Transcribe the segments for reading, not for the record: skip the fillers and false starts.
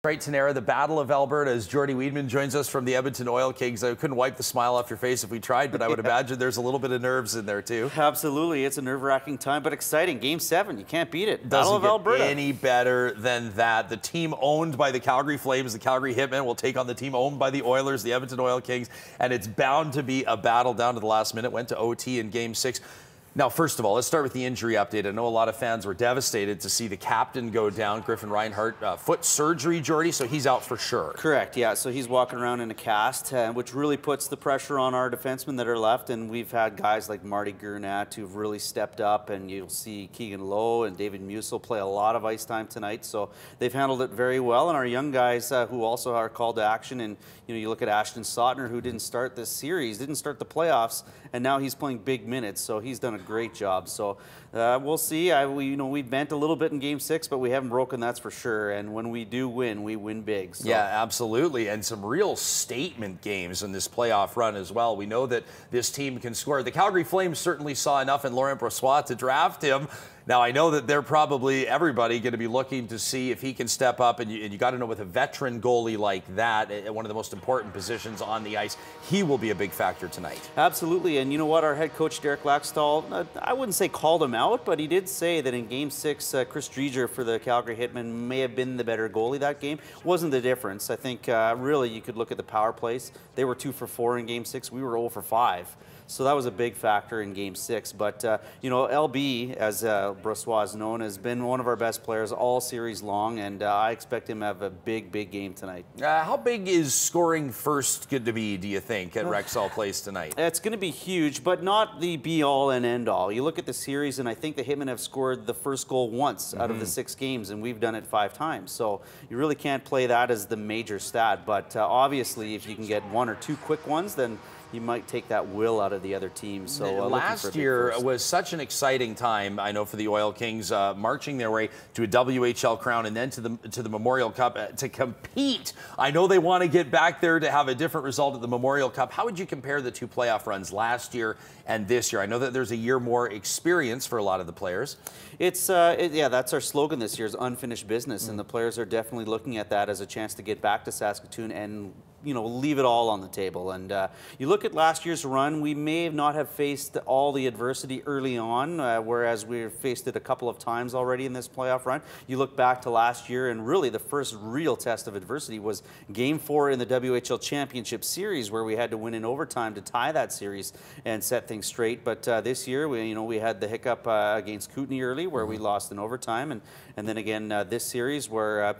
Right, Tanera, the Battle of Alberta, as Jordi Weidman joins us from the Edmonton Oil Kings. I couldn't wipe the smile off your face if we tried, but I would imagine there's a little bit of nerves in there too. Absolutely. It's a nerve-wracking time, but exciting. Game 7, you can't beat it. Battle Doesn't of Alberta. get any better than that. The team owned by the Calgary Flames, the Calgary Hitmen, will take on the team owned by the Oilers, the Edmonton Oil Kings, and it's bound to be a battle down to the last minute. Went to OT in Game 6. Now, first of all, let's start with the injury update. I know a lot of fans were devastated to see the captain go down, Griffin Reinhart, foot surgery, Jordi, so he's out for sure. Correct, yeah. So he's walking around in a cast, which really puts the pressure on our defensemen that are left. And we've had guys like Marty Gurnett who've really stepped up, and you'll see Keegan Lowe and David Musil play a lot of ice time tonight. So they've handled it very well. And our young guys who also are called to action, and you look at Ashton Sautner, who didn't start this series, didn't start the playoffs, and now he's playing big minutes. So he's done a great job. So we'll see. We bent a little bit in Game 6, but we haven't broken, that's for sure. And when we do win, we win big. So. Yeah, absolutely. And some real statement games in this playoff run as well. We know that this team can score. The Calgary Flames certainly saw enough in Laurent Brossoit to draft him. Now, I know that they're probably, everybody, going to be looking to see if he can step up, and you got to know with a veteran goalie like that, at one of the most important positions on the ice, he will be a big factor tonight. Absolutely, and you know what? Our head coach, Derek Laxdal, I wouldn't say called him out, but he did say that in Game 6, Chris Dreger for the Calgary Hitmen may have been the better goalie that game. Wasn't the difference. I think really you could look at the power plays. They were 2 for 4 in Game 6. We were 0 for 5. So that was a big factor in Game 6. But, LB, as Brossoit is known, has been one of our best players all series long, and I expect him to have a big, big game tonight. How big is scoring first going to be, do you think, at Rexall Place tonight? It's going to be huge, but not the be-all and end-all. You look at the series, and I think the Hitmen have scored the first goal once out of the 6 games, and we've done it 5 times. So you really can't play that as the major stat. But obviously, if you can get 1 or 2 quick ones, then you might take that will out of the other teams. So last year was such an exciting time, I know, for the Oil Kings, marching their way to a WHL crown and then to the Memorial Cup to compete. I know they want to get back there to have a different result at the Memorial Cup. How would you compare the 2 playoff runs last year and this year? I know that there's a year more experience for a lot of the players. Yeah, that's our slogan this year, is unfinished business, and the players are definitely looking at that as a chance to get back to Saskatoon and leave it all on the table. And you look at last year's run, we may not have faced all the adversity early on, whereas we've faced it a couple of times already in this playoff run. You look back to last year, and really the first real test of adversity was Game 4 in the WHL Championship Series, where we had to win in overtime to tie that series and set things straight. But this year, we had the hiccup against Kootenay early, where we lost in overtime, and then again this series, where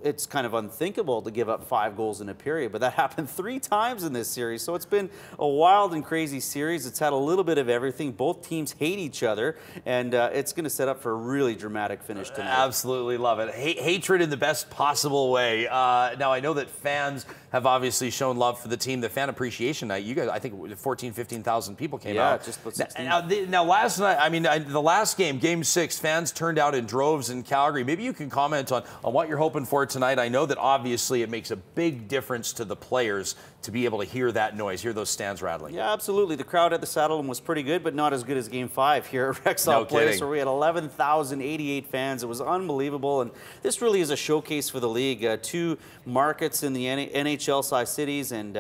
it's kind of unthinkable to give up 5 goals in a period, but that happened 3 times in this series. So it's been a wild and crazy series. It's had a little bit of everything. Both teams hate each other, and it's going to set up for a really dramatic finish tonight. Absolutely love it. Hatred in the best possible way. Now, I know that fans have obviously shown love for the team. The fan appreciation night, you guys, I think 14,000, 15,000 people came out. Yeah, just about 16. Now, last night, the last game, Game 6, fans turned out in droves in Calgary. Maybe you can comment on what you're hoping for tonight. I know that obviously it makes a big difference to the players to be able to hear that noise, hear those stands rattling. Yeah, absolutely. The crowd at the Saddledome was pretty good, but not as good as Game 5 here at Rexall Place, where we had 11,088 fans. It was unbelievable, and this really is a showcase for the league. 2 markets in the NHL-sized cities, and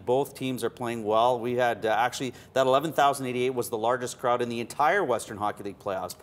both teams are playing well. We had actually that 11,088 was the largest crowd in the entire Western Hockey League playoffs.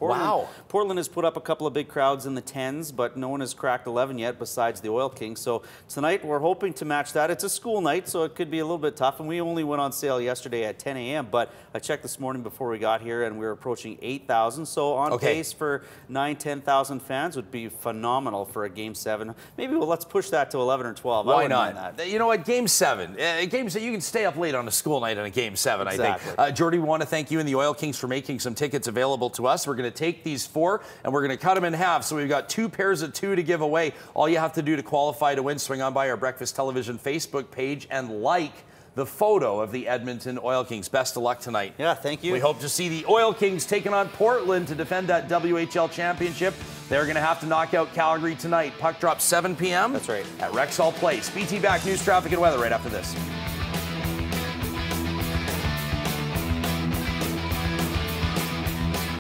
Portland has put up a couple of big crowds in the 10s, but no one has cracked 11 yet besides the Oil Kings. So tonight we're hoping to match that. It's a school night, so it could be a little bit tough, and we only went on sale yesterday at 10 a.m., but I checked this morning before we got here, and we were approaching 8,000, so on pace for 10,000 fans would be phenomenal for a Game 7. Maybe let's push that to 11 or 12. Why not? You know what, Game 7. You can stay up late on a school night on a Game 7, exactly. I think. Jordi, we want to thank you and the Oil Kings for making some tickets available to us. We're going to take these 4, and we're going to cut them in half, so we've got 2 pairs of 2 to give away. All you have to do to qualify to win, swing on by our Breakfast Television Facebook page and like the photo of the Edmonton Oil Kings. Best of luck tonight. Yeah, thank you. We hope to see the Oil Kings taking on Portland to defend that WHL championship. They're going to have to knock out Calgary tonight. Puck drop 7 p.m. That's right. At Rexall Place. BT back, news, traffic, and weather right after this.